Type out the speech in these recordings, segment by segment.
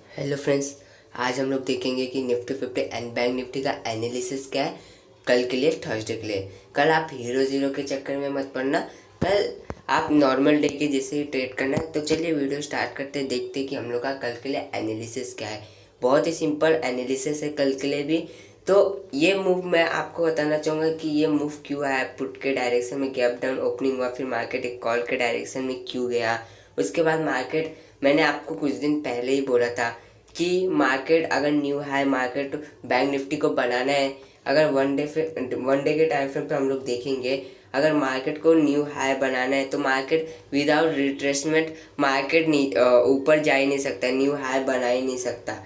Hello friends. आज हम लोग देखेंगे कि निफ्टी 50 एंड बैंक निफ्टी का एनालिसिस क्या है कल के लिए, थर्सडे के लिए। कल आप हीरो ज़ीरो के चक्कर में मत पड़ना, कल आप नॉर्मल डे के जैसे ही ट्रेड करना है। तो चलिए वीडियो स्टार्ट करते देखते कि हम लोग का कल के लिए एनालिसिस क्या है। बहुत ही सिंपल एनालिसिस है कल के लिए भी। तो ये मूव मैं आपको बताना चाहूँगा कि ये मूव क्यों आया। पुट के डायरेक्शन में गैप डाउन ओपनिंग हुआ, फिर मार्केट एक कॉल के डायरेक्शन में क्यों गया। उसके बाद मार्केट, मैंने आपको कुछ दिन पहले ही बोला था कि मार्केट अगर new high market bank Nifty को बनाना है, अगर वन डे के टाइम फ्रेम पर हम लोग देखेंगे, अगर मार्केट को न्यू हाई बनाना है तो मार्केट विदाउट रिट्रेसमेंट मार्केट ऊपर जा ही नहीं सकता, न्यू हाई बना ही नहीं सकता।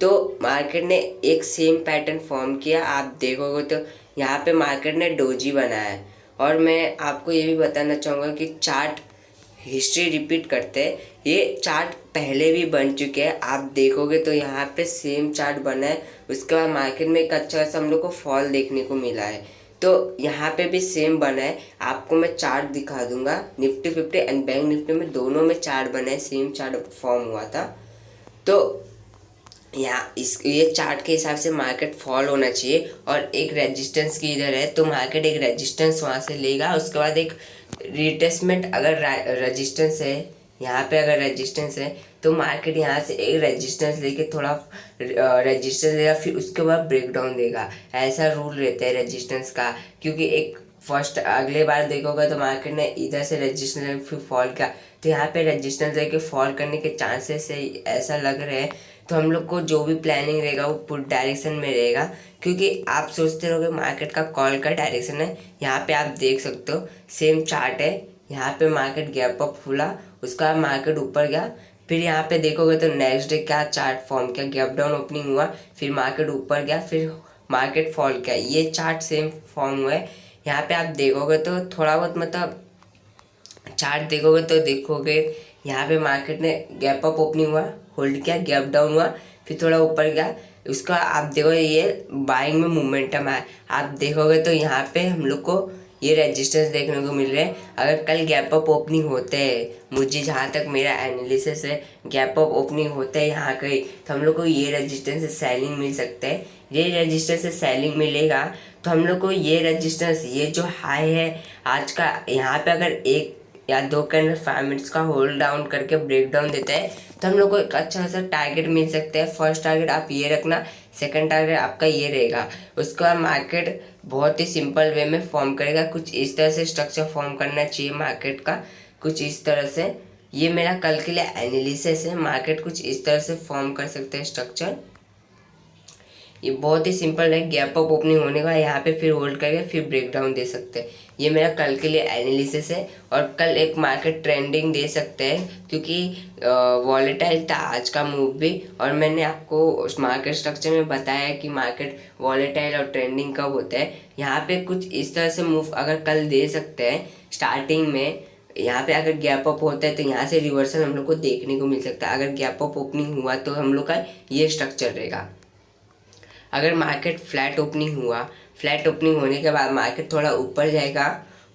तो मार्केट ने एक सेम पैटर्न फॉर्म किया, आप देखोगे तो यहाँ पे मार्केट ने डोजी बनाया है। और मैं आपको ये भी बताना चाहूँगा कि चार्ट हिस्ट्री रिपीट करते हैं, ये चार्ट पहले भी बन चुके हैं। आप देखोगे तो यहाँ पे सेम चार्ट बना है। उसके बाद मार्केट में एक अच्छा सा हम लोग को फॉल देखने को मिला है, तो यहाँ पे भी सेम बना है। आपको मैं चार्ट दिखा दूंगा, निफ्टी 50 एंड बैंक निफ्टी में दोनों में चार्ट बना है, सेम चार्ट फॉर्म हुआ था। तो यहाँ इस ये चार्ट के हिसाब से मार्केट फॉल होना चाहिए और एक रेजिस्टेंस की इधर है, तो मार्केट एक रेजिस्टेंस वहाँ से लेगा। उसके बाद एक रिटेस्टमेंट, अगर रेजिस्टेंस है यहाँ पे, अगर रेजिस्टेंस है तो मार्केट यहाँ से एक रेजिस्टेंस लेके थोड़ा रेजिस्टेंस देगा, फिर उसके बाद ब्रेक डाउन देगा। ऐसा रूल रहता है रेजिस्टेंस का, क्योंकि एक फर्स्ट अगले बार देखोगे तो मार्केट ने इधर से रेजिस्टेंस फिर फॉल किया, तो यहाँ पे रेजिस्टेंस लेके फॉल करने के चांसेस है, ऐसा लग रहे हैं। तो हम लोग को जो भी प्लानिंग रहेगा वो पुट डायरेक्शन में रहेगा, क्योंकि आप सोचते रहोगे मार्केट का कॉल का डायरेक्शन है। यहाँ पे आप देख सकते हो सेम चार्ट है, यहाँ पे मार्केट गैप अप खुला, उसका मार्केट ऊपर गया, फिर यहाँ पे देखोगे तो नेक्स्ट डे क्या चार्ट फॉर्म किया, गैप डाउन ओपनिंग हुआ, फिर मार्केट ऊपर गया, फिर मार्केट फॉल किया। ये चार्ट सेम फॉर्म हुआ है। यहाँ पे आप देखोगे तो थोड़ा बहुत मतलब चार्ट देखोगे यहाँ पे मार्केट ने गैप अप ओपनिंग हुआ, होल्ड किया, गैप डाउन हुआ, फिर थोड़ा ऊपर गया। उसका आप देखो ये बाइंग में मोमेंटम है। आप देखोगे तो यहाँ पे हम लोग को ये रेजिस्टेंस देखने को मिल रहे हैं। अगर कल गैप अप ओपनिंग होते हैं, मुझे जहाँ तक मेरा एनालिसिस है, गैप अप ओपनिंग होता है यहाँ कहीं, तो हम लोग को ये रेजिस्टेंस से सेलिंग मिल सकता है। ये रेजिस्टेंस से सेलिंग मिलेगा तो हम लोग को ये रेजिस्टेंस, ये जो हाई है आज का, यहाँ पे अगर एक या दो कैंडल 5 मिनट्स का होल्ड डाउन करके ब्रेक डाउन देता है तो हम लोग को एक अच्छा सा टारगेट मिल सकता है। फर्स्ट टारगेट आप ये रखना, सेकंड टारगेट आपका ये रहेगा। उसके बाद मार्केट बहुत ही सिंपल वे में फॉर्म करेगा, कुछ इस तरह से स्ट्रक्चर फॉर्म करना चाहिए मार्केट का, कुछ इस तरह से। ये मेरा कल के लिए एनालिसिस है, मार्केट कुछ इस तरह से फॉर्म कर सकते हैं स्ट्रक्चर। ये बहुत ही सिंपल है, गैप अप ओपनिंग होने का यहाँ पे फिर होल्ड करके फिर ब्रेक डाउन दे सकते हैं। ये मेरा कल के लिए एनालिसिस है। और कल एक मार्केट ट्रेंडिंग दे सकते हैं, क्योंकि वॉलेटाइल था आज का मूव भी, और मैंने आपको उस मार्केट स्ट्रक्चर में बताया कि मार्केट वॉलेटाइल और ट्रेंडिंग कब होता है। यहाँ पे कुछ इस तरह से मूव अगर कल दे सकते हैं स्टार्टिंग में। यहाँ पे अगर गैप अप होता है तो यहाँ से रिवर्सल हम लोग को देखने को मिल सकता है। अगर गैप अप ओपनिंग हुआ तो हम लोग का ये स्ट्रक्चर रहेगा। अगर मार्केट फ्लैट ओपनिंग हुआ, फ्लैट ओपनिंग होने के बाद मार्केट थोड़ा ऊपर जाएगा,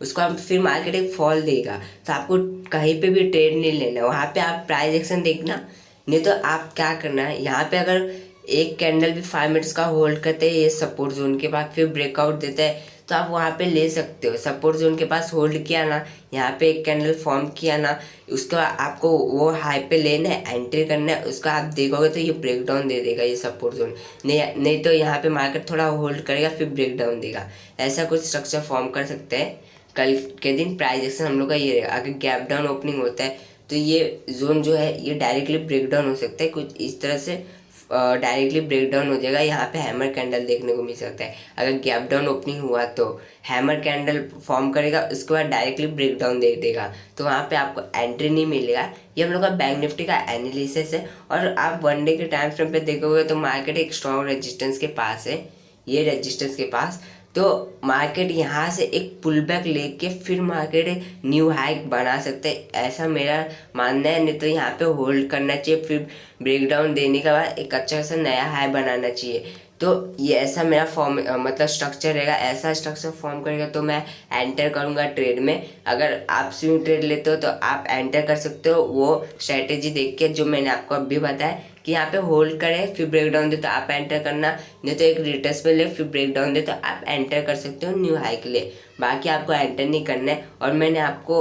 उसको हम फिर मार्केट एक फॉल देगा, तो आपको कहीं पे भी ट्रेड नहीं लेना, वहाँ पे आप प्राइस एक्शन देखना। नहीं तो आप क्या करना है, यहाँ पे अगर एक कैंडल भी 5 मिनट्स का होल्ड करते हैं ये सपोर्ट जोन के बाद, फिर ब्रेकआउट देता है, तो आप वहाँ पे ले सकते हो। सपोर्ट जोन के पास होल्ड किया ना, यहाँ पे एक कैंडल फॉर्म किया ना, उसका आपको वो हाई पे लेना है, एंट्री करना है। उसका आप देखोगे तो ये ब्रेक डाउन दे देगा ये सपोर्ट जोन। नहीं तो यहाँ पे मार्केट थोड़ा होल्ड करेगा फिर ब्रेक डाउन देगा। ऐसा कुछ स्ट्रक्चर फॉर्म कर सकते हैं। कल के दिन प्राइस एक्शन हम लोग का ये रहेगा। अगर गैप डाउन ओपनिंग होता है तो ये जोन जो है ये डायरेक्टली ब्रेक डाउन हो सकता है, कुछ इस तरह से डायरेक्टली ब्रेक डाउन हो जाएगा। यहाँ पे हैमर कैंडल देखने को मिल सकता है। अगर गैप डाउन ओपनिंग हुआ तो हैमर कैंडल फॉर्म करेगा, उसके बाद डायरेक्टली ब्रेक डाउन दे देगा, तो वहाँ पे आपको एंट्री नहीं मिलेगा। ये हम लोग का बैंक निफ्टी का एनालिसिस है। और आप वन डे के टाइम फ्रेम पे देखोगे तो मार्केट एक स्ट्रॉन्ग रेजिस्टेंस के पास है, ये रेजिस्टेंस के पास। तो मार्केट यहाँ से एक पुल बैक लेके फिर मार्केट न्यू हाइक बना सकते हैं, ऐसा मेरा मानना है। नहीं तो यहाँ पे होल्ड करना चाहिए, फिर ब्रेक डाउन देने के बाद एक अच्छा सा नया हाई बनाना चाहिए। तो ये ऐसा मेरा फॉर्म मतलब स्ट्रक्चर रहेगा, ऐसा स्ट्रक्चर फॉर्म करेगा। तो मैं एंटर करूँगा ट्रेड में। अगर आप स्विंग ट्रेड लेते हो तो आप एंटर कर सकते हो वो स्ट्रैटेजी देख के, जो मैंने आपको अभी बताया कि यहाँ पे होल्ड करे फिर ब्रेक डाउन दे तो आप एंटर करना, नहीं तो एक रिटर्स पे ले फिर ब्रेक डाउन दे तो आप एंटर कर सकते हो न्यू हाई के लिए। बाकी आपको एंटर नहीं करना है। और मैंने आपको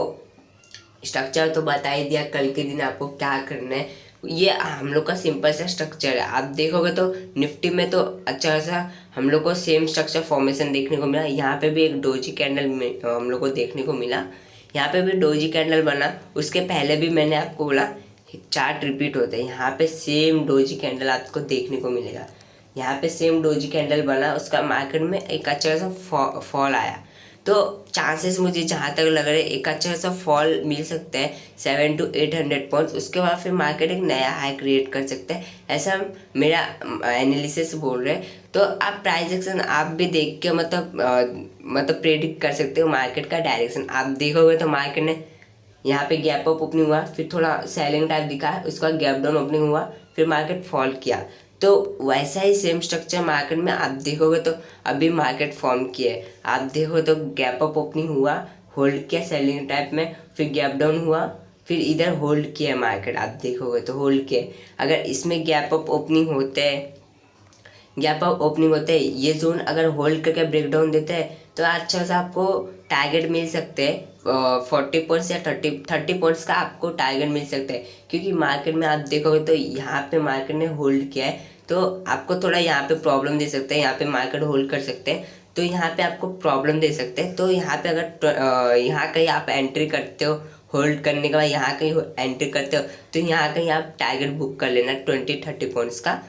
स्ट्रक्चर तो बता ही दिया, कल के दिन आपको क्या करना है। ये हम लोग का सिंपल सा स्ट्रक्चर है। आप देखोगे तो निफ्टी में तो अच्छा खासा हम लोग को सेम स्ट्रक्चर फॉर्मेशन देखने को मिला। यहाँ पे भी एक डोजी कैंडल में हम लोग को देखने को मिला, यहाँ पे भी डोजी कैंडल बना। उसके पहले भी मैंने आपको बोला चार्ट रिपीट होते हैं, यहाँ पे सेम डोजी कैंडल आपको देखने को मिलेगा। यहाँ पे सेम डोजी कैंडल बना, उसका मार्केट में एक अच्छा सा फॉल आया। तो चांसेस मुझे जहाँ तक लग रहा है एक अच्छा सा फॉल मिल सकता है 700 to 800 पॉइंट्स। उसके बाद फिर मार्केट एक नया हाई क्रिएट कर सकता है, ऐसा मेरा एनालिसिस बोल रहे हैं। तो आप प्राइस एक्शन आप भी देख के मतलब प्रेडिक्ट कर सकते हो मार्केट का डायरेक्शन। आप देखोगे तो मार्केट ने यहाँ पे गैप अप ओपनिंग हुआ, फिर थोड़ा सेलिंग टाइप दिखा, उसका गैप डाउन ओपनिंग हुआ, फिर मार्केट फॉल किया। तो वैसा ही सेम स्ट्रक्चर मार्केट में आप देखोगे तो अभी मार्केट फॉर्म किया है। आप देखो तो गैप अप ओपनिंग हुआ, होल्ड किया सेलिंग टाइप में, फिर गैप डाउन हुआ, फिर इधर होल्ड किया मार्केट। आप देखोगे तो होल्ड किया। अगर इसमें गैप अप ओपनिंग होते हैं, गैप अप ओपनिंग होते हैं, ये जोन अगर होल्ड करके ब्रेक डाउन देते हैं तो अच्छा सा आपको टारगेट मिल सकते हैं 40 पॉइंट्स या 30 पॉइंट्स का आपको टारगेट मिल सकता है। क्योंकि मार्केट में आप देखोगे तो यहाँ पे मार्केट ने होल्ड किया है, तो आपको थोड़ा यहाँ पे प्रॉब्लम दे सकते हैं। यहाँ पे मार्केट होल्ड कर सकते हैं तो यहाँ पे आपको प्रॉब्लम दे सकते हैं। तो यहाँ पे अगर यहाँ कहीं आप एंट्री करते हो, होल्ड करने के बाद यहाँ कहीं एंट्री करते हो तो यहाँ कहीं आप टारगेट बुक कर लेना 20-30 पॉइंट्स का।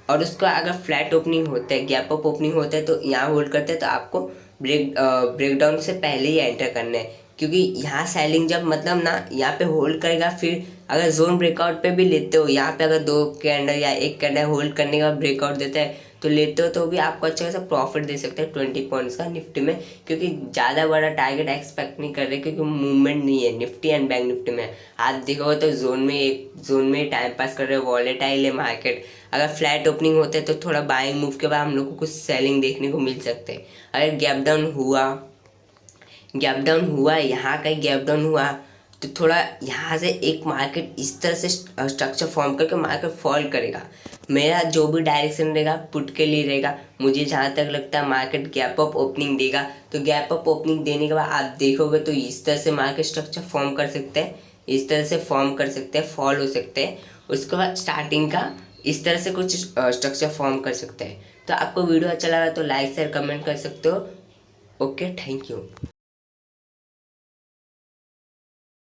और उसका अगर फ्लैट ओपनिंग होता है, गैप अप ओपनिंग होता है तो यहाँ होल्ड करते हैं तो आपको ब्रेक डाउन से पहले ही एंटर करना है। क्योंकि यहाँ सेलिंग जब मतलब ना यहाँ पे होल्ड करेगा, फिर अगर जोन ब्रेकआउट पे भी लेते हो, यहाँ पे अगर 2 कैंडल या 1 कैंडल होल्ड करने के बाद ब्रेकआउट देता है तो लेते हो तो भी आपको अच्छा खासा प्रॉफिट दे सकते हैं 20 पॉइंट्स का निफ्टी में। क्योंकि ज़्यादा बड़ा टारगेट एक्सपेक्ट नहीं कर रहे, क्योंकि मूवमेंट नहीं है निफ्टी एंड बैंक निफ्टी में। आप देखोगे तो जोन में टाइम पास कर रहे हो, वॉलेटाइल है मार्केट। अगर फ्लैट ओपनिंग होते हैं तो थोड़ा बाइंग मूव के बाद हम लोग को कुछ सेलिंग देखने को मिल सकते हैं। अगर गैप डाउन हुआ यहाँ कहीं गैप डाउन हुआ तो थोड़ा यहाँ से एक मार्केट इस तरह से स्ट्रक्चर फॉर्म करके मार्केट फॉल करेगा। मेरा जो भी डायरेक्शन रहेगा पुट के लिए रहेगा। मुझे जहाँ तक लगता है मार्केट गैप अप ओपनिंग देगा, तो गैप अप ओपनिंग देने के बाद आप देखोगे तो इस तरह से मार्केट स्ट्रक्चर फॉर्म कर सकते हैं, इस तरह से फॉर्म कर सकते हैं, फॉल हो सकते हैं। उसके बाद स्टार्टिंग का इस तरह से कुछ स्ट्रक्चर फॉर्म कर सकते हैं। तो आपको वीडियो अच्छा लगा तो लाइक शेयर कमेंट कर सकते हो। Okay, thank you.